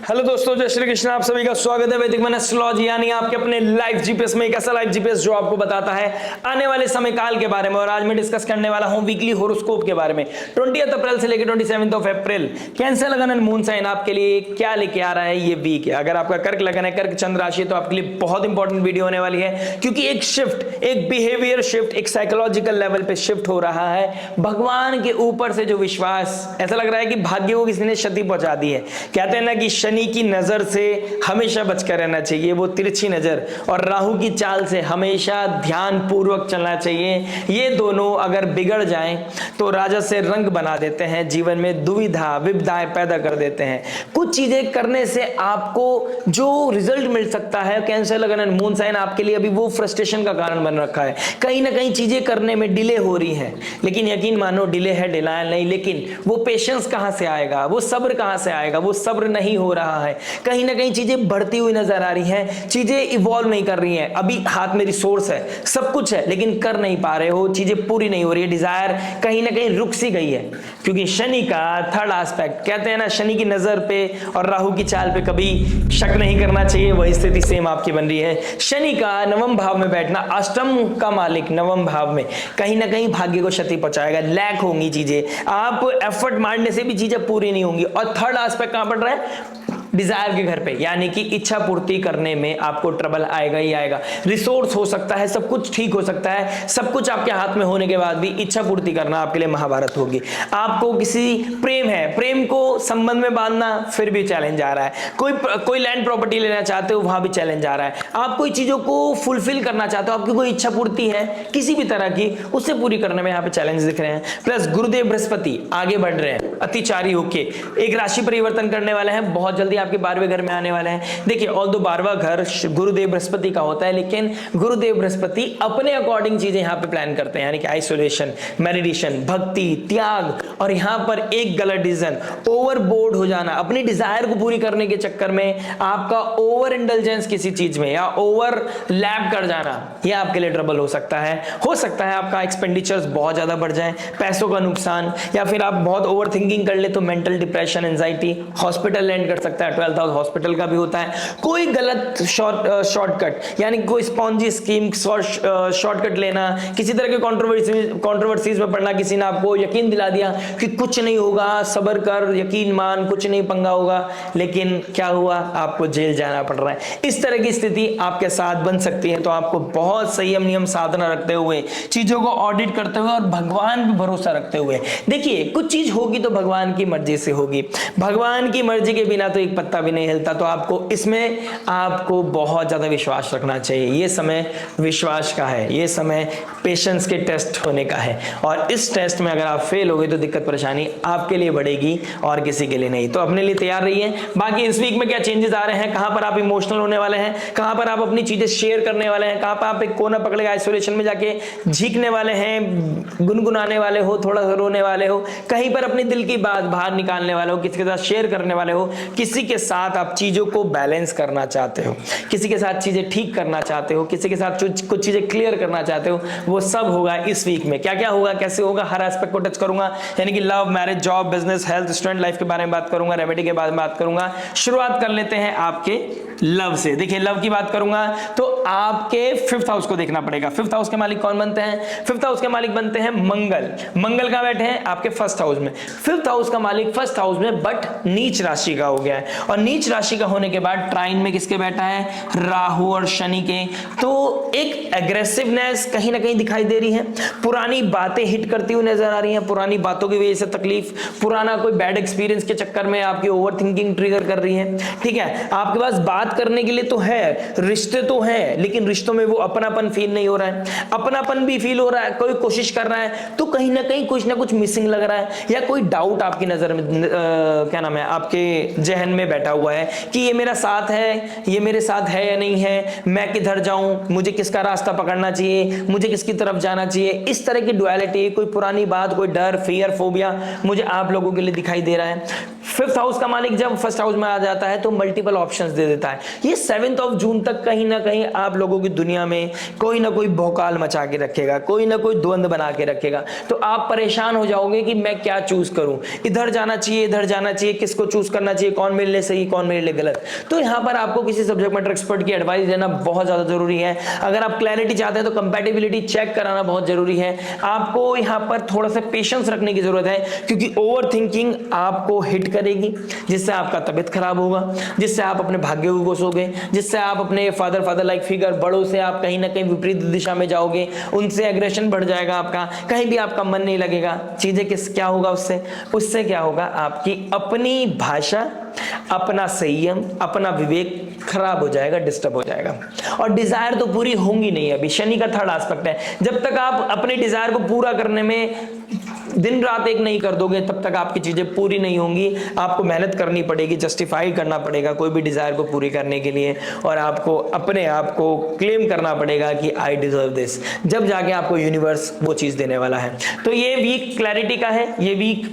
Hello दोस्तों, जय श्री कृष्ण। आप सभी का स्वागत है वैदिक मन एस्ट्रोलॉजी यानी आपके अपने लाइव जीपीएस में। एक ऐसा लाइव जीपीएस जो आपको बताता है आने वाले समय काल के बारे में। और आज मैं डिस्कस करने वाला हूं वीकली होरोस्कोप के बारे में। 20 अप्रैल से लेकर 27 अप्रैल कैंसर लगन एंड मून साइन आपके लिए क्या लेके आ रहा है ये वीक है। अगर आपका कर्क लगन है, कर्क चंद्र राशि, तो आपके लिए बहुत इंपॉर्टेंट वीडियो होने वाली है, क्योंकि एक शिफ्ट, एक बिहेवियर शिफ्ट, एक साइकोलॉजिकल लेवल पे शिफ्ट हो रहा है। भगवान के ऊपर से जो विश्वास, ऐसा लग रहा है कि भाग्य को किसी ने क्षति पहुंचा दी है। कहते हैं ना कि शनि की नजर से हमेशा बचकर रहना चाहिए, वो तिरछी नजर, और राहु की चाल से हमेशा ध्यान पूर्वक चलना चाहिए। ये दोनों अगर बिगड़ जाएं तो राजा से रंग बना देते हैं, जीवन में दुविधा विविधाएं पैदा कर देते हैं। कुछ चीजें करने से आपको जो रिजल्ट मिल सकता है, कैंसर लगन एंड मून साइन आपके लिए अभी वो फ्रस्ट्रेशन का कारण बन रखा है। कहीं ना कहीं चीजें करने में डिले हो रही है, लेकिन यकीन मानो डिले है, डिलायल नहीं। लेकिन वो पेशेंस कहां से आएगा, वो सब्र कहां से आएगा, वो सब्र नहीं हो रहा है। कहीं ना कहीं चीजें बढ़ती हुई नजर आ रही हैं, चीजें इवॉल्व नहीं कर रही हैं। अभी हाथ में रिसोर्स है, सब कुछ है, लेकिन कर नहीं पा रहे हो, चीजें पूरी नहीं हो रही है। डिजायर कहीं ना कहीं रुक सी गई है, क्योंकि शनि का थर्ड एस्पेक्ट, कहते हैं ना शनि की नजर पे और राहु की चाल पे कभी शक नहीं करना चाहिए। वही स्थिति सेम आपकी बन रही है। शनि का नवम भाव में बैठना, अष्टम का मालिक नवम भाव में, कहीं ना कहीं भाग्य को क्षति पहुंचाएगा। लैक होंगी चीजें, आप एफर्ट मारने से भी चीजें पूरी नहीं होंगी। और थर्ड एस्पेक्ट कहां पड़ रहा है? डिजायर के घर पे, यानी कि इच्छा पूर्ति करने में आपको ट्रबल आएगा ही आएगा। रिसोर्स हो सकता है, सब कुछ ठीक हो सकता है, सब कुछ आपके हाथ में होने के बाद भी इच्छा पूर्ति करना आपके लिए महाभारत होगी। आपको किसी प्रेम है, प्रेम को संबंध में बांधना, फिर भी चैलेंज आ रहा है। कोई लैंड प्रॉपर्टी लेना चाहते हो, वहां भी चैलेंज आ रहा है। आप कोई चीजों को फुलफिल करना चाहते हो, आपकी कोई इच्छा पूर्ति है किसी भी तरह की, उससे पूरी करने में यहाँ पे चैलेंज दिख रहे हैं। प्लस गुरुदेव बृहस्पति आगे बढ़ रहे हैं अतिचारी होके, एक राशि परिवर्तन करने वाले हैं, बहुत जल्दी आपके 12वें घर में आने वाले हैं। देखिए, ऑल्दो 12वां घर गुरुदेव बृहस्पति का होता है, लेकिन गुरुदेव बृहस्पति अपने अकॉर्डिंग चीजें यहाँ पे प्लान करते हैं, यानी कि आइसोलेशन, मेडिटेशन, भक्ति, त्याग। और यहाँ पर एक गलत डिसीजन, ओवरबोर्ड हो जाना, अपनी डिजायर को पूरी करने के चक्कर में आपका ओवर इंडल्जेंस किसी चीज में या ओवर लैप कर जाना, यह आपके लिए ट्रबल हो सकता है। हो सकता है आपका एक्सपेंडिचर्स बहुत ज्यादा बढ़ जाए, पैसों का नुकसान, या फिर आप बहुत ओवर थिंकिंग कर ले तो mental depression, anxiety, hospital land कर सकता है। 12th हाउस हॉस्पिटल का भी होता है। कोई गलत शॉर्टकट, यानी कोई स्पॉन्जी स्कीम, शॉर्टकट लेना, किसी तरह के कंट्रोवर्सीज में पड़ना, किसी ने आपको यकीन दिला दिया कि कुछ नहीं होगा, सब्र कर, यकीन मान, कुछ नहीं पंगा होगा, लेकिन क्या हुआ, आपको जेल जाना पड़ रहा है। इस तरह की स्थिति आपके साथ बन सकती है। तो आपको बहुत संयम नियम साधना रखते हुए, चीजों को ऑडिट करते हुए और भगवान पर भरोसा रखते हुए, देखिए कुछ चीज होगी तो भगवान की मर्जी से होगी। भगवान की मर्जी के बिना तो एक पत्ता भी नहीं हिलता। तो आपको इसमें आपको बहुत ज्यादा विश्वास रखना चाहिए। ये समय विश्वास का है, ये समय पेशेंस के टेस्ट होने का है, और इस टेस्ट में अगर आप फेल हो गए तो दिक्कत परेशानी आपके लिए बढ़ेगी और किसी के लिए नहीं। तो अपने लिए तैयार रहिए। बाकी इस वीक में क्या चेंजेस आ रहे हैं, कहां पर आप इमोशनल होने वाले हैं, कहां पर आप अपनी चीजें शेयर करने वाले हैं, कहां पर आप एक कोना पकड़ के आइसोलेशन में जाके झीकने वाले हैं, गुनगुनाने वाले हो, थोड़ा सा रोने वाले हो, कहीं पर अपने दिल की बात बाहर निकालने वाले हो, किसी के साथ शेयर करने वाले हो, किसी के साथ आप चीजों को बैलेंस करना चाहते हो, किसी के साथ चीजें ठीक करना चाहते हो, किसी के साथ कुछ चीजें क्लियर करना चाहते हो, वो सब होगा इस वीक में। क्या क्या होगा, कैसे होगा, हर एस्पेक्ट को टच करूंगा, यानी कि love, marriage, job, business, health, student life के बारे में बात करूंगा, रेमेडी के बारे में बात करूंगा। शुरुआत कर लेते हैं आपके लव से। देखिए, लव की बात करूंगा तो आपके 5th हाउस को देखना पड़ेगा। 5th हाउस के मालिक कौन बनते हैं? 5th हाउस के मालिक बनते हैं मंगल। मंगल कहां बैठे हैं? आपके 1st हाउस में। 5th हाउस का मालिक 1st हाउस में, बट नीच राशि का हो गया है, और नीच राशि का होने के बाद ट्राइन में किसके बैठा है? राहु और शनि के। तो एक एग्रेसिवनेस कहीं ना कहीं दिखाई दे रही है, पुरानी बातें हिट करती हुई नजर आ रही हैं, पुरानी बातों की वजह से तकलीफ, पुराना कोई बैड एक्सपीरियंस के चक्कर में आपकी ओवर थिंकिंग ट्रिगर कर रही है। ठीक है, आपके पास बात करने के लिए तो है, रिश्ते तो है, लेकिन रिश्तों में वो अपनापन फील नहीं हो रहा है। अपनापन भी फील हो रहा है, कोई कोशिश कर रहा है तो कहीं ना कुछ मिसिंग लग रहा है, या कोई डाउट आपकी नजर में क्या नाम है, आपके जहन में बैठा हुआ है कि ये मेरा साथ है, ये मेरे साथ है या नहीं है, मैं किधर जाऊं, मुझे किसका रास्ता पकड़ना चाहिए, मुझे किसकी तरफ जाना चाहिए। इस तरह की डुअलिटी, कोई पुरानी बात, कोई डर, फियर, फोबिया मुझे आप लोगों के लिए दिखाई दे रहा है। 5th हाउस का मालिक जब 1st हाउस में आ जाता है तो मल्टीपल ऑप्शंस दे देता है। ये 7 जून तक कहीं ना कहीं आप लोगों की दुनिया में कोई ना कोई भौकाल मचा के रखेगा, कोई ना कोई द्वंद्व बना के रखेगा। तो आप परेशान हो जाओगे कि मैं क्या चूज करूं, इधर जाना चाहिए, इधर जाना चाहिए, किसको चूज करना चाहिए, कौन मेरे लिए सही, कौन मेरे लिए गलत। तो यहाँ पर आपको किसी सब्जेक्ट मैटर एक्सपर्ट की एडवाइस लेना बहुत ज्यादा जरूरी है। अगर आप क्लैरिटी चाहते हैं तो कंपैटिबिलिटी चेक कराना बहुत जरूरी है। आपको यहाँ पर थोड़ा सा पेशेंस रखने की जरूरत है, क्योंकि ओवर थिंकिंग आपको हिट करेगी, जिससे आपका तबीयत खराब होगा, जिससे आप अपने भाग्य को कोसोगे, जिससे आप अपने फादर लाइक फिगर, बड़ों से आप कहीं ना कहीं विपरीत दिशा में जाओगे, उनसे एग्रेशन बढ़ जाएगा आपका, कहीं भी आपका मन नहीं लगेगा। चीजें क्या होगा उससे क्या होगा, आपकी अपनी भाषा, अपना संयम, अपना विवेक खराब हो जाएगा, डिस्टर्ब हो जाएगा। और डिजायर तो पूरी होंगी नहीं। अभी शनि का थर्ड एस्पेक्ट है, जब तक आप अपने डिजायर को पूरा करने में दिन रात एक नहीं कर दोगे, तब तक आपकी चीजें पूरी नहीं होंगी। आपको मेहनत करनी पड़ेगी, जस्टिफाई करना पड़ेगा कोई भी डिजायर को पूरी करने के लिए, और आपको अपने आप को क्लेम करना पड़ेगा कि आई डिजर्व दिस, जब जाके आपको यूनिवर्स वो चीज देने वाला है। तो ये वीक क्लैरिटी का है, ये वीक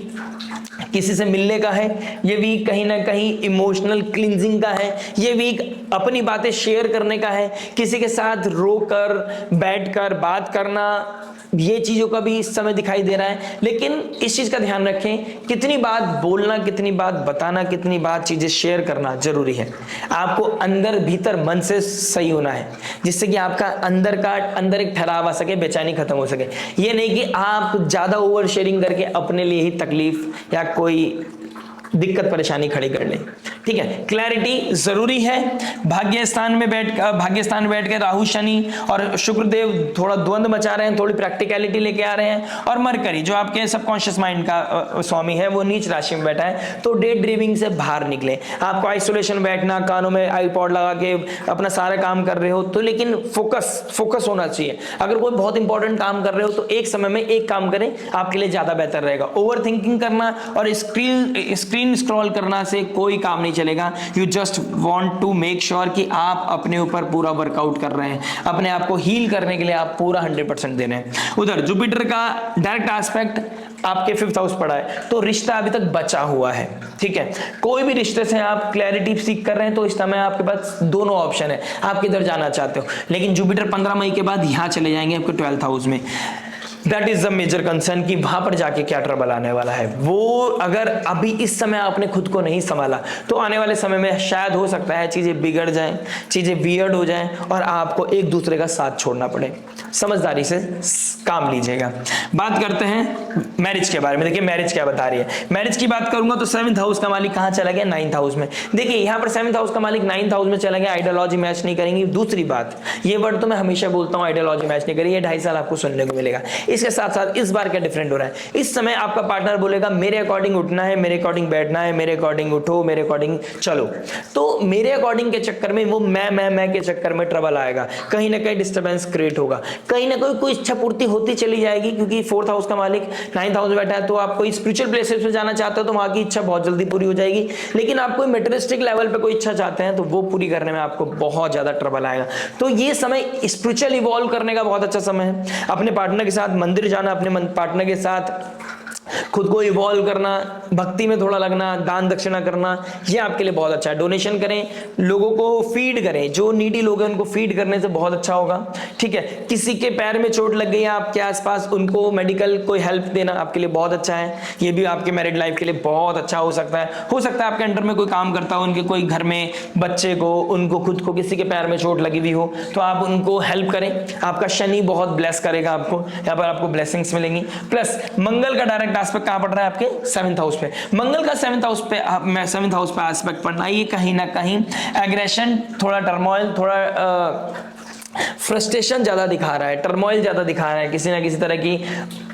किसी से मिलने का है, ये वीक कहीं ना कहीं इमोशनल क्लींजिंग का है, ये वीक अपनी बातें शेयर करने का है, किसी के साथ रोकर बैठकर बात करना, ये चीजों का भी इस समय दिखाई दे रहा है। लेकिन इस चीज का ध्यान रखें, कितनी बात बोलना, कितनी बात बताना, कितनी बात चीजें शेयर करना जरूरी है। आपको अंदर भीतर मन से सही होना है, जिससे कि आपका अंदर एक ठहराव आ सके, बेचैनी खत्म हो सके। ये नहीं कि आप ज्यादा ओवर शेयरिंग करके अपने लिए ही तकलीफ या कोई दिक्कत परेशानी खड़ी कर ले। ठीक है, क्लैरिटी जरूरी है। भाग्य स्थान में बैठ के राहु, शनि और शुक्रदेव थोड़ा द्वंद्व मचा रहे हैं, थोड़ी प्रैक्टिकलिटी लेके आ रहे हैं। और मरकरी जो आपके सबकॉन्शियस माइंड का स्वामी है, वो नीच राशि में बैठा है। तो डे ड्रीमिंग से बाहर निकले। आपको आइसोलेशन बैठना, कानों में आईपॉड लगा के अपना सारा काम कर रहे हो तो, लेकिन फोकस होना चाहिए। अगर कोई बहुत इंपॉर्टेंट काम कर रहे हो तो एक समय में एक काम करें, आपके लिए ज्यादा बेहतर रहेगा। ओवर थिंकिंग करना और स्क्रीन स्क्रॉल करना से कोई काम नहीं चलेगा। You just want to make sure कि आप अपने ऊपर पूरा वर्कआउट कर रहे हैं, अपने आप को हील करने के लिए आप पूरा 100% दे रहे हैं। उधर जुपिटर का डायरेक्ट एस्पेक्ट आपके 5th हाउस पड़ा है, तो रिश्ता अभी तक बचा हुआ है। ठीक है, कोई भी रिश्ते से आप क्लैरिटी सीख कर रहे हैं तो इस समय आपके पास दोनों ऑप्शन है, आप किधर जाना चाहते हो। लेकिन जुपिटर 15 मई के बाद यहां चले जाएंगे आपके 12th हाउस में। That is the major concern कि वहां पर जाके क्या ट्रबल आने वाला है। वो अगर अभी इस समय आपने खुद को नहीं संभाला तो आने वाले समय में शायद हो सकता है चीजें बिगड़ जाएं, चीजें वियर्ड हो जाएं और आपको एक दूसरे का साथ छोड़ना पड़े। समझदारी से काम लीजिएगा। बात करते हैं मैरिज के बारे में। देखिए मैरिज क्या बता रही है। मैरिज की बात करूंगा तो 7th हाउस का मालिक कहां चला गया, 9th हाउस में। देखिए यहां पर 7th हाउस का मालिक 9th हाउस में चला गया, आइडियोलॉजी मैच नहीं करेंगी। दूसरी बात, ये वर्ड तो मैं हमेशा बोलता हूं, आइडियोलॉजी मैच नहीं करेगी, ये 2.5 साल आपको सुनने को मिलेगा। इसके साथ साथ इस बार क्या डिफरेंट हो रहा है, इस समय आपका पार्टनर बोलेगा मेरे अकॉर्डिंग उठना है, मेरे अकॉर्डिंग बैठना है, मेरे अकॉर्डिंग उठो, मेरे अकॉर्डिंग चलो। तो मेरे अकॉर्डिंग के चक्कर में वो मैं के चक्कर में ट्रबल आएगा, कहीं ना कहीं डिस्टर्बेंस क्रिएट होगा, कहीं ना कोई इच्छा पूर्ति होती चली जाएगी। क्योंकि 4th हाउस का मालिक 9th हाउस में बैठा है, तो आप कोई स्पिरिचुअल प्लेसेस पे जाना चाहते हो तो वहां की इच्छा बहुत जल्दी पूरी हो जाएगी। लेकिन आप कोई मेटेरियलिस्टिक लेवल पे कोई इच्छा चाहते हैं तो वो पूरी करने में आपको बहुत ज्यादा ट्रबल आएगा। तो ये समय स्पिरिचुअल इवॉल्व करने का बहुत अच्छा समय है। अपने पार्टनर के साथ मंदिर जाना, अपने पार्टनर के साथ खुद को इवॉल्व करना, भक्ति में थोड़ा लगना, दान दक्षिणा करना, ये आपके लिए बहुत अच्छा है। डोनेशन करें, लोगों को फीड करें, जो नीडी लोग हैं उनको फीड करने से बहुत अच्छा होगा। ठीक है, किसी के पैर में चोट लग गई है आपके आसपास, उनको मेडिकल कोई हेल्प देना आपके लिए बहुत अच्छा है। ये भी आपके मैरिड लाइफ के लिए बहुत अच्छा हो सकता है। हो सकता है आपके अंडर में कोई काम करता हो, उनके कोई घर में बच्चे को, उनको खुद को किसी के पैर में चोट लगी हुई हो, तो आप उनको हेल्प करें। आपका शनि बहुत ब्लेस करेगा आपको, यहाँ पर आपको ब्लेसिंग्स मिलेंगी। प्लस मंगल का डायरेक्ट एस्पेक्ट कहां पड़ रहा है, आपके 7th हाउस पे। मंगल का 7th हाउस पे एस्पेक्ट पड़ना, ये कहीं ना कहीं एग्रेशन, थोड़ा टर्मोइल, थोड़ा फ्रस्ट्रेशन ज्यादा दिखा रहा है, टर्मोइल ज्यादा दिखा रहा है, किसी ना किसी तरह की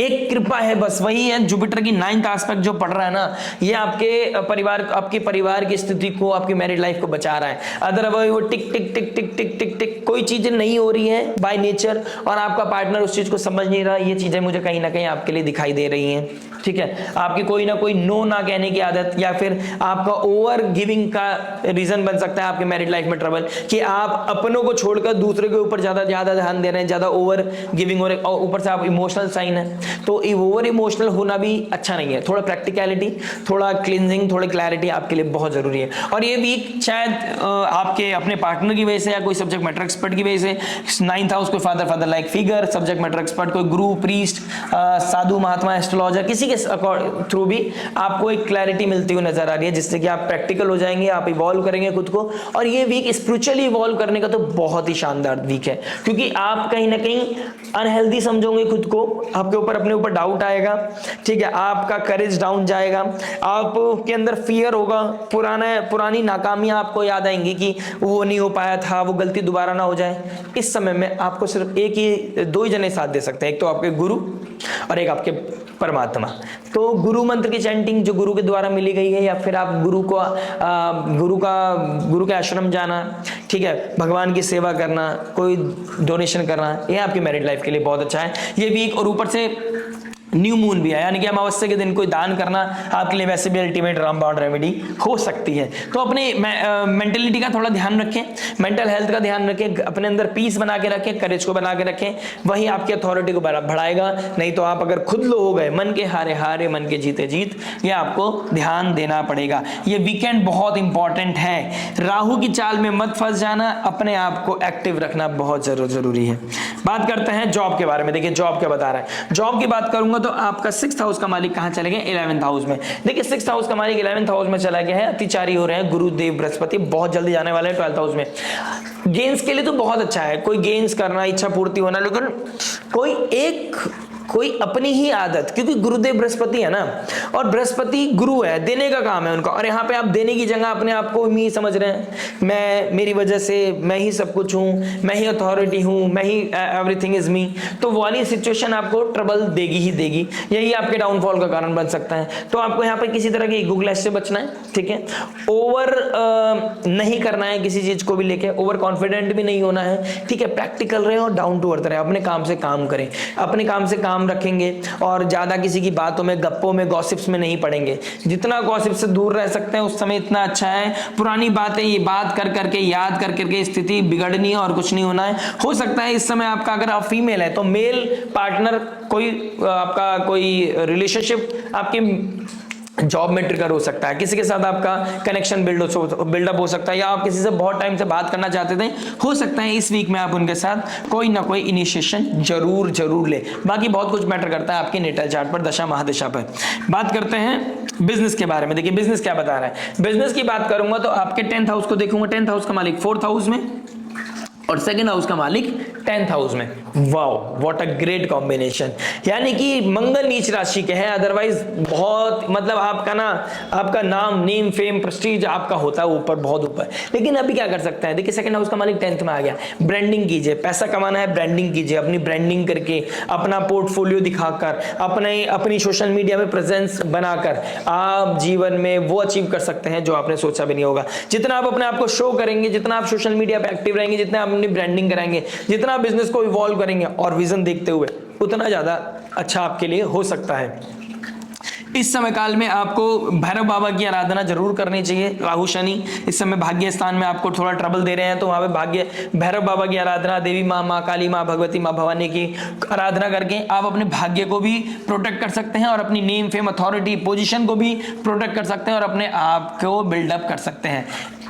एक कृपा है, बस वही है। जुपिटर की 9th एस्पेक्ट जो पड़ रहा है ना, ये आपके परिवार की स्थिति को, आपकी मैरिड लाइफ को बचा रहा है। अदरवाइज वो टिक टिक टिक टिक टिक टिक टिक कोई चीजें नहीं हो रही है बाय नेचर, और आपका पार्टनर उस चीज को समझ नहीं रहा। ये चीजें मुझे कहीं ना कहीं आपके लिए दिखाई दे रही हैं। ठीक है, आपकी कोई ना कोई नो ना कहने की आदत, या फिर आपका ओवर गिविंग का रीजन बन सकता है आपके मैरिड लाइफ में ट्रबल, कि आप अपनों को छोड़कर दूसरे के ऊपर ऊपर ज्यादा ध्यान दे रहे हैं, ज्यादा ओवर गिविंग हो रहे हैं, और ऊपर से आप इमोशनल साइन है, तो ओवर इमोशनल होना भी अच्छा नहीं है। थोड़ा प्रैक्टिकलिटी, थोड़ा क्लींजिंग, थोड़ी क्लैरिटी आपके लिए बहुत जरूरी है। और ये वीक शायद आपके अपने पार्टनर की वजह से या कोई सब्जेक्ट मैटर एक्सपर्ट की वजह से, 9th हाउस कोई father like figure, subject matter expert, कोई गुरु, प्रीस्ट, साधु, महात्मा, एस्ट्रोलॉजर, किसी के थ्रू भी आपको एक क्लैरिटी मिलती हुई नजर आ रही है, जिससे कि आप प्रैक्टिकल हो जाएंगे, आप इवॉल्व करेंगे खुद को। और ये वीक स्पिरिचुअली इवॉल्व करने का तो बहुत ही शानदार वीक है, क्योंकि आप कहीं ना कहीं अनहेल्दी समझोगे खुद को, आपके ऊपर अपने ऊपर डाउट आएगा, ठीक है, आपका करेज डाउन जाएगा, आपके अंदर फियर होगा, पुरानी नाकामियां आपको याद आएंगी कि वो नहीं हो पाया था, वो गलती दोबारा ना हो जाए। इस समय में आपको सिर्फ दो ही जने साथ दे सकते हैं, एक तो आपके गुरु और एक आपके परमात्मा। तो गुरु मंत्र की चैंटिंग जो गुरु के द्वारा मिली गई है, या फिर आप गुरु के आश्रम जाना, ठीक है, भगवान की सेवा करना, कोई डोनेशन करना, ये आपकी मैरिड लाइफ के लिए बहुत अच्छा है ये वीक। और ऊपर से न्यू मून भी है, यानी कि अमावस्या के दिन कोई दान करना आपके लिए वैसे भी अल्टीमेट रामबाण रेमेडी हो सकती है। तो अपने मेंटलिटी का थोड़ा ध्यान रखें, मेंटल हेल्थ का ध्यान रखें, अपने अंदर पीस बना के रखें, करेज को बना के रखें, वही आपकी अथॉरिटी को बढ़ाएगा। नहीं तो आप अगर खुद लो हो गए, मन के हारे हारे मन के जीते जीत, ये आपको ध्यान देना पड़ेगा। ये वीकेंड बहुत इंपॉर्टेंट है, राहु की चाल में मत फंस जाना, अपने आप को एक्टिव रखना बहुत जरूरी है। बात करते हैं जॉब के बारे में। देखिए जॉब क्या बता रहा है, जॉब की बात करूंगा तो आपका 6th हाउस का मालिक कहां चले गए, 11th हाउस में। देखिए 6th हाउस का मालिक 11th हाउस में चला गया है, अतिचारी हो रहे हैं गुरुदेव बृहस्पति, बहुत जल्दी जाने वाले हैं 12th हाउस में। गेम्स के लिए तो बहुत अच्छा है, कोई गेम्स करना, इच्छा पूर्ति होना, लेकिन कोई अपनी ही आदत, क्योंकि गुरुदेव बृहस्पति है ना, और बृहस्पति गुरु है, देने का काम है उनका। और यहाँ पे आप देने की जगह अपने आप को मी समझ रहे हैं, मेरी वजह से मैं ही सब कुछ हूँ, मैं ही अथॉरिटी हूँ, मैं ही एवरीथिंग इज मी, तो वो वाली सिचुएशन आपको ट्रबल देगी ही देगी, यही आपके डाउनफॉल का कारण बन सकता है। तो आपको यहाँ पे किसी तरह के ईगो क्लैश से बचना है, ठीक है, ओवर नहीं करना है किसी चीज को भी लेके, ओवर कॉन्फिडेंट भी नहीं होना है, ठीक है, प्रैक्टिकल रहे और डाउन टू अर्थ रहे, अपने काम से काम करें, अपने काम से काम रखेंगे और ज्यादा किसी की बातों में, गप्पों में, गॉसिप्स में नहीं पड़ेंगे। जितना गॉसिप से दूर रह सकते हैं उस समय इतना अच्छा है। पुरानी बातें ये बात कर करके, याद कर करके स्थिति बिगड़नी है और कुछ नहीं होना है। हो सकता है इस समय आपका, अगर आप फीमेल है तो मेल पार्टनर आपका कोई रिलेशनशिप आपके जॉब में ट्रिगर हो सकता है, किसी के साथ आपका कनेक्शन बिल्डअप हो सकता है, या आप किसी से बहुत टाइम से बात करना चाहते थे, हो सकता है इस वीक में आप उनके साथ कोई ना कोई इनिशिएशन जरूर ले। बाकी बहुत कुछ मैटर करता है आपके नेटल चार्ट पर, दशा महादशा पर। बात करते हैं बिजनेस के बारे में। देखिए बिजनेस क्या बता रहा है, बिजनेस की बात करूंगा तो आपके 10th हाउस को देखूंगा, 10th हाउस का मालिक 4th हाउस में और 2nd हाउस का मालिक 10th हाउस में। Wow, what a great combination, यानी कि मंगल नीच राशि के हैं, अदरवाइज बहुत मतलब आपका नाम, नेम, फेम, प्रेस्टीज आपका होता है ऊपर, बहुत ऊपर। लेकिन अभी क्या कर सकते हैं, देखिए 2nd हाउस का मालिक 10th में आ गया। ब्रांडिंग कीजिए, पैसा कमाना है, ब्रांडिंग कीजिए, अपनी ब्रांडिंग करके, अपना पोर्टफोलियो दिखाकर, अपनी सोशल मीडिया में प्रेजेंस बनाकर आप जीवन में वो अचीव कर सकते हैं जो आपने सोचा भी नहीं होगा। जितना आप अपने आप को शो करेंगे, जितना आप सोशल मीडिया पे एक्टिव रहेंगे, जितना आप अपनी ब्रांडिंग कराएंगे, जितना आप बिजनेस को इवॉल्व करेंगे और विजन देखते हुए, उतना ज्यादा अच्छा आपके लिए हो सकता है। इस समय काल में आपको भैरव बाबा की आराधना जरूर करनी चाहिए। राहु शनि इस समय भाग्य स्थान में आपको थोड़ा ट्रबल दे रहे हैं, तो वहां पे भैरव बाबा की आराधना, देवी माँ काली माँ, भगवती माँ भवानी की आराधना करके आप अपने भाग्य को भी प्रोटेक्ट कर सकते हैं और अपनी नेम, फेम, अथॉरिटी, पोजीशन को भी प्रोटेक्ट कर सकते हैं और अपने आप को बिल्डअप कर सकते हैं।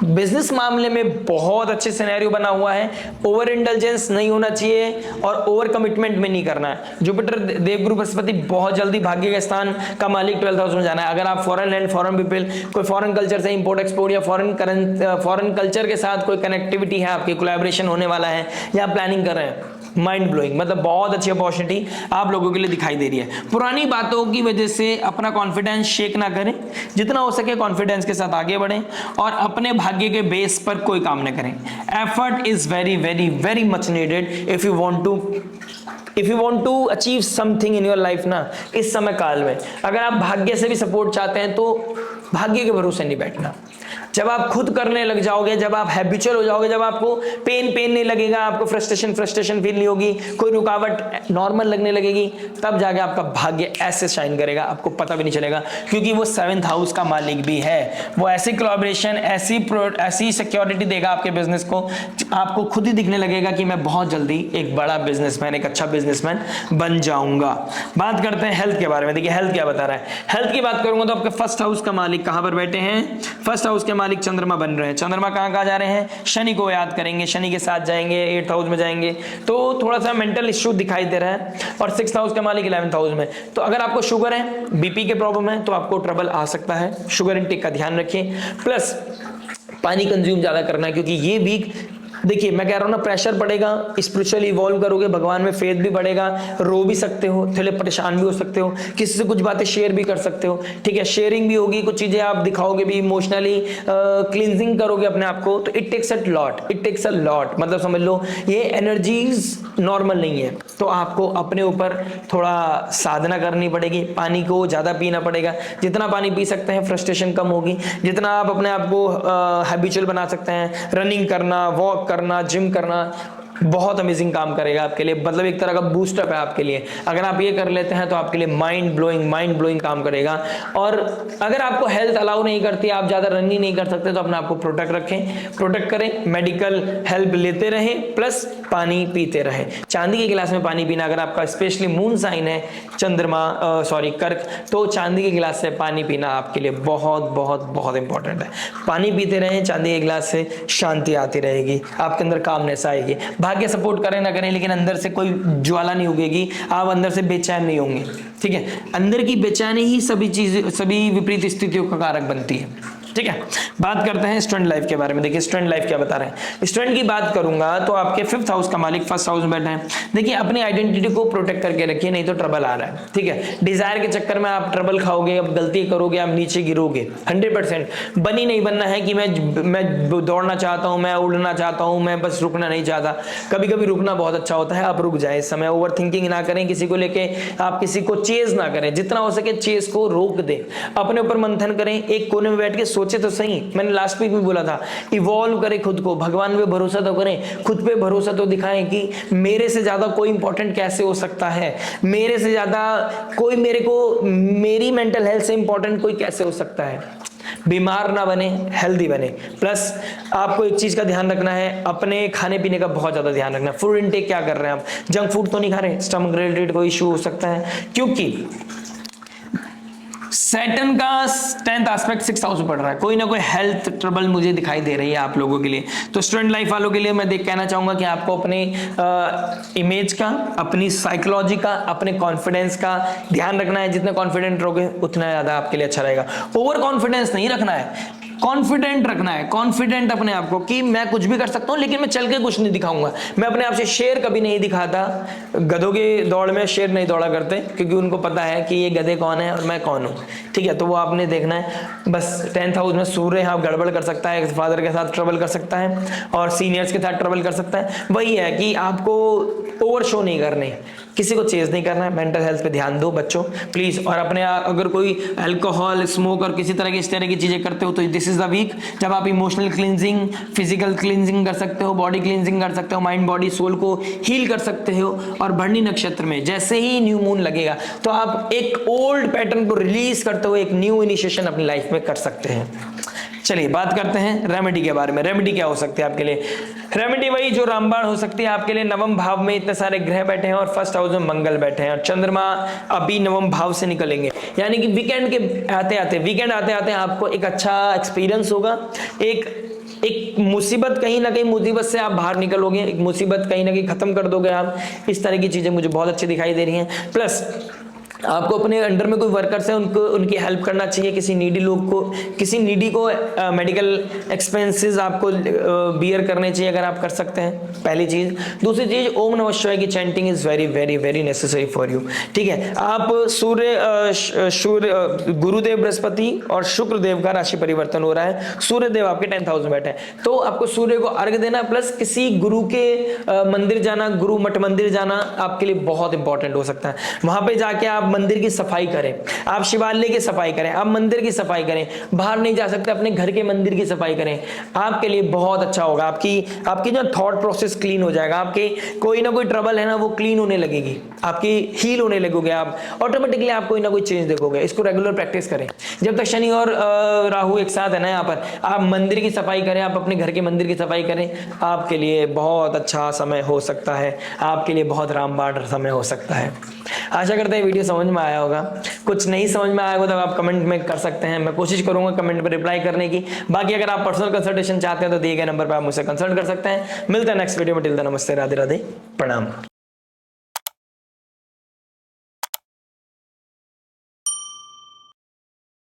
बिजनेस मामले में बहुत अच्छे सिनेरियो बना हुआ है, ओवर इंटेलिजेंस नहीं होना चाहिए और ओवर कमिटमेंट में नहीं करना है। जुपिटर देवगुरु बृहस्पति बहुत जल्दी भाग्य के स्थान का मालिक 12th हाउस में जाना है। अगर आप फॉरेन लैंड, फॉरेन पीपल, कोई फॉरेन कल्चर से इंपोर्ट एक्सपोर्ट या फॉरेन कल्चर के साथ कोई कनेक्टिविटी है, आपकी कोलैबोरेशन होने वाला है या प्लानिंग कर रहे हैं, माइंड ब्लोइंग, मतलब बहुत अच्छी अपॉर्चुनिटी आप लोगों के लिए दिखाई दे रही है। पुरानी बातों की वजह से अपना कॉन्फिडेंस शेक ना करें, जितना हो सके कॉन्फिडेंस के साथ आगे बढ़ें और अपने भाग्य के बेस पर कोई काम न करें। Effort is very very very much needed if you want to achieve something in your life ना। इस समय काल में अगर आप भाग्य से भी सपोर्ट चाहते हैं तो भाग्य के भरोसे नहीं बैठना, जब आप खुद करने लग जाओगे, जब आप हैबिचुअल हो जाओगे, जब आपको पेन नहीं लगेगा, आपको फ्रस्ट्रेशन फील नहीं होगी, कोई रुकावट नॉर्मल लगने लगेगी, तब जाके आपका भाग्य ऐसे शाइन करेगा, आपको पता भी नहीं चलेगा, क्योंकि वो 7th हाउस का मालिक भी है। वो ऐसी कोलैबोरेशन, ऐसी सिक्योरिटी देगा आपके बिजनेस को, आपको खुद ही दिखने लगेगा कि मैं बहुत जल्दी एक बड़ा बिजनेसमैन, एक अच्छा बिजनेसमैन बन जाऊंगा। बात करते हैं हेल्थ के बारे में। देखिए हेल्थ क्या बता रहा है। हेल्थ की बात करूंगा तो आपके फर्स्ट हाउस का मालिक कहां पर बैठे हैं? फर्स्ट हाउस के मालिक चंद्रमा बन रहे हैं। चंद्रमा कहां जा रहे हैं? शनि को याद करेंगे, शनि के साथ जाएंगे, 8th हाउस में जाएंगे, तो थोड़ा सा मेंटल इश्यू दिखाई दे रहा है। और 6th हाउस का मालिक 11th हाउस में। तो अगर आपको शुगर है, बीपी के प्रॉब्लम है, तो आपको ट्रबल आ सकता है। शुगर इंटेक का ध्यान रखिए, प्लस पानी कंज्यूम ज्यादा करना है, क्योंकि ये वीक, देखिए मैं कह रहा हूं ना, प्रेशर पड़ेगा, स्पिरिचुअली इवॉल्व करोगे, भगवान में फेथ भी बढ़ेगा, रो भी सकते हो, थोड़े परेशान भी हो सकते हो, किसी से कुछ बातें शेयर भी कर सकते हो, ठीक है, शेयरिंग भी होगी, कुछ चीजें आप दिखाओगे भी, इमोशनली क्लींजिंग करोगे अपने आप को, तो इट टेक्स अ लॉट, मतलब समझ लो ये एनर्जीज नॉर्मल नहीं है, तो आपको अपने ऊपर थोड़ा साधना करनी पड़ेगी, पानी को ज्यादा पीना पड़ेगा, जितना पानी पी सकते हैं फ्रस्ट्रेशन कम होगी, जितना आप अपने आप को हैबिचुअल बना सकते हैं, रनिंग करना, वॉक करना, जिम करना, बहुत अमेजिंग काम करेगा आपके लिए, मतलब एक तरह का बूस्टअप है आपके लिए। अगर आप ये कर लेते हैं तो आपके लिए माइंड ब्लोइंग काम करेगा। और अगर आपको हेल्थ अलाउ नहीं करती, आप ज्यादा रनिंग नहीं कर सकते, तो अपने आप को प्रोटेक्ट करें, मेडिकल हेल्प लेते रहें, प्लस पानी पीते रहें। चांदी के गिलास में पानी पीना, अगर आपका स्पेशली मून साइन है कर्क, तो चांदी के गिलास से पानी पीना आपके लिए बहुत बहुत बहुत इंपॉर्टेंट है। पानी पीते रहें चांदी के गिलास से, शांति आती रहेगी, आपके अंदर कामनेस आएगी। भाग्य सपोर्ट करें ना करें, लेकिन अंदर से कोई ज्वाला नहीं उगेगी, आप अंदर से बेचैन नहीं होंगे, ठीक है। अंदर की बेचैनी ही सभी विपरीत स्थितियों का कारक बनती है, ठीक है। बात करते हैं स्टूडेंट लाइफ के बारे में। देखिए स्टूडेंट लाइफ क्या बता रहे हैं। स्टूडेंट की बात करूंगा तो आपके 5th हाउस का मालिक 1st हाउस में बैठा है। देखिए अपनी आइडेंटिटी को प्रोटेक्ट करके रखिए, नहीं तो ट्रबल आ रहा है, ठीक है। डिजायर के चक्कर में आप ट्रबल खाओगे, अब गलती करोगे, आप नीचे गिरोगे। 100% बनी नहीं बनना है कि मैं दौड़ना चाहता हूं, मैं उड़ना चाहता हूं, मैं बस रुकना नहीं चाहता। कभी कभी रुकना बहुत अच्छा होता है, आप रुक जाए। इस समय ओवर थिंकिंग ना करें, किसी को लेके आप किसी को चेज ना करें, जितना हो सके चेज को रोक दें, अपने ऊपर मंथन करें, एक कोने में बैठ के सोचे तो सही। मैंने लास्ट वीक में बोला था, इवॉल्व करें खुद को, भगवान पे भरोसा तो करें, खुद पे भरोसा तो दिखाएं कि मेरे से ज्यादा कोई इंपॉर्टेंट कैसे हो सकता है, मेरे से ज्यादा कोई मेरी मेंटल हेल्थ से इंपॉर्टेंट कोई कैसे हो सकता है। बीमार ना बने, हेल्दी बने। प्लस आपको एक चीज का ध्यान रखना है, अपने खाने पीने का बहुत ज्यादा ध्यान रखना है। फूड इनटेक क्या कर रहे हैं आप? जंक फूड तो नहीं खा रहे, स्टमक रिलेटेड कोई इश्यू हो सकता है, क्योंकि सैटर्न का 10th एस्पेक्ट 6th हाउस में पड़ रहा है। कोई ना कोई हेल्थ ट्रबल मुझे दिखाई दे रही है आप लोगों के लिए। तो स्टूडेंट लाइफ वालों के लिए मैं कहना चाहूंगा कि आपको अपने इमेज का, अपनी साइकोलॉजी का, अपने कॉन्फिडेंस का ध्यान रखना है। जितने कॉन्फिडेंट रहोगे उतना ज्यादा आपके लिए अच्छा रहेगा। ओवर कॉन्फिडेंस नहीं रखना है, कॉन्फिडेंट रखना है, कॉन्फिडेंट अपने आप को कि मैं कुछ भी कर सकता हूं, लेकिन मैं चल के कुछ नहीं दिखाऊंगा। मैं अपने आप से शेर कभी नहीं दिखाता। गधों के दौड़ में शेर नहीं दौड़ा करते, क्योंकि उनको पता है कि ये गधे कौन है और मैं कौन हूं, ठीक है। तो वो आपने देखना है। बस 10th हाउस में सूर्य आप गड़बड़ कर सकता है, फादर के साथ ट्रबल कर सकता है और सीनियर्स के साथ ट्रबल कर सकता है। वही है कि आपको ओवर शो नहीं करने, किसी को चेज नहीं करना है। मेंटल हेल्थ पे ध्यान दो बच्चों प्लीज। और अपने अगर कोई अल्कोहल, स्मोक और किसी तरह की इस तरह की चीजें करते हो तो दिस इज द वीक जब आप इमोशनल क्लींजिंग, फिजिकल क्लींजिंग कर सकते हो, बॉडी क्लींजिंग कर सकते हो, माइंड बॉडी सोल को हील कर सकते हो। और भरणी नक्षत्र में जैसे ही न्यू मून लगेगा तो आप एक ओल्ड पैटर्न को रिलीज करते हुए एक न्यू इनिशिएशन अपनी लाइफ में कर सकते हैं। चलिए बात करते हैं रेमेडी के बारे में। रेमेडी क्या हो सकती है आपके लिए? रेमेडी वही जो रामबाण हो सकती है आपके लिए। 9वें भाव में इतने सारे ग्रह बैठे हैं और 1st हाउस में मंगल बैठे हैं और चंद्रमा अभी 9वें भाव से निकलेंगे, यानी कि वीकेंड आते आते आपको एक अच्छा एक्सपीरियंस होगा। एक मुसीबत, कहीं ना कहीं मुसीबत से आप बाहर निकलोगे, एक मुसीबत कहीं ना कहीं खत्म कर दोगे आप। इस तरह की चीजें मुझे बहुत अच्छी दिखाई दे रही हैं। प्लस आपको अपने अंडर में कोई वर्कर्स है उनकी हेल्प करना चाहिए। किसी नीडी को मेडिकल एक्सपेंसेस आपको बियर करने चाहिए अगर आप कर सकते हैं, पहली चीज। दूसरी चीज, ओम नमः शिवाय की chanting is very very very necessary for you, ठीक है। आप गुरुदेव बृहस्पति और शुक्र देव का राशि परिवर्तन हो रहा है। सूर्य देव आपके 10th हाउस में बैठे हैं, तो आपको सूर्य को अर्घ देना प्लस किसी गुरु के मंदिर जाना, गुरु मठ मंदिर जाना आपके लिए बहुत इंपॉर्टेंट हो सकता है। वहां पे जाके आप मंदिर की सफाई करें, आप शिवालय की सफाई करें, आप मंदिर की सफाई करें, बाहर नहीं जा सकते अपने घर के मंदिर की सफाई करें, आपके लिए बहुत अच्छा होगा। आपकी जो थॉट प्रोसेस क्लीन हो जाएगा, आपके कोई ना कोई ट्रबल है ना वो क्लीन होने लगेगी, आपकी हील होने लगोगे, आप ऑटोमेटिकली आप कोई ना कोई चेंज देखोगे। इसको रेगुलर प्रैक्टिस करें। जब तक शनि और राहु एक साथ है ना, यहाँ पर आप मंदिर की सफाई करें, आप अपने घर के मंदिर की सफाई करें, आपके लिए बहुत अच्छा समय हो सकता है, आपके लिए बहुत रामबाण समय हो सकता है। आशा करते हैं वीडियो समझ में आया होगा। कुछ नहीं समझ में आया होगा तो आप कमेंट में कर सकते हैं, मैं कोशिश करूंगा कमेंट पर रिप्लाई करने की। बाकी अगर आप पर्सनल कंसल्टेशन चाहते हैं तो दिए गए नंबर पर आप मुझसे कंसल्ट कर सकते हैं। मिलते हैं नेक्स्ट वीडियो में। टिल देन नमस्ते, राधे राधे, प्रणाम।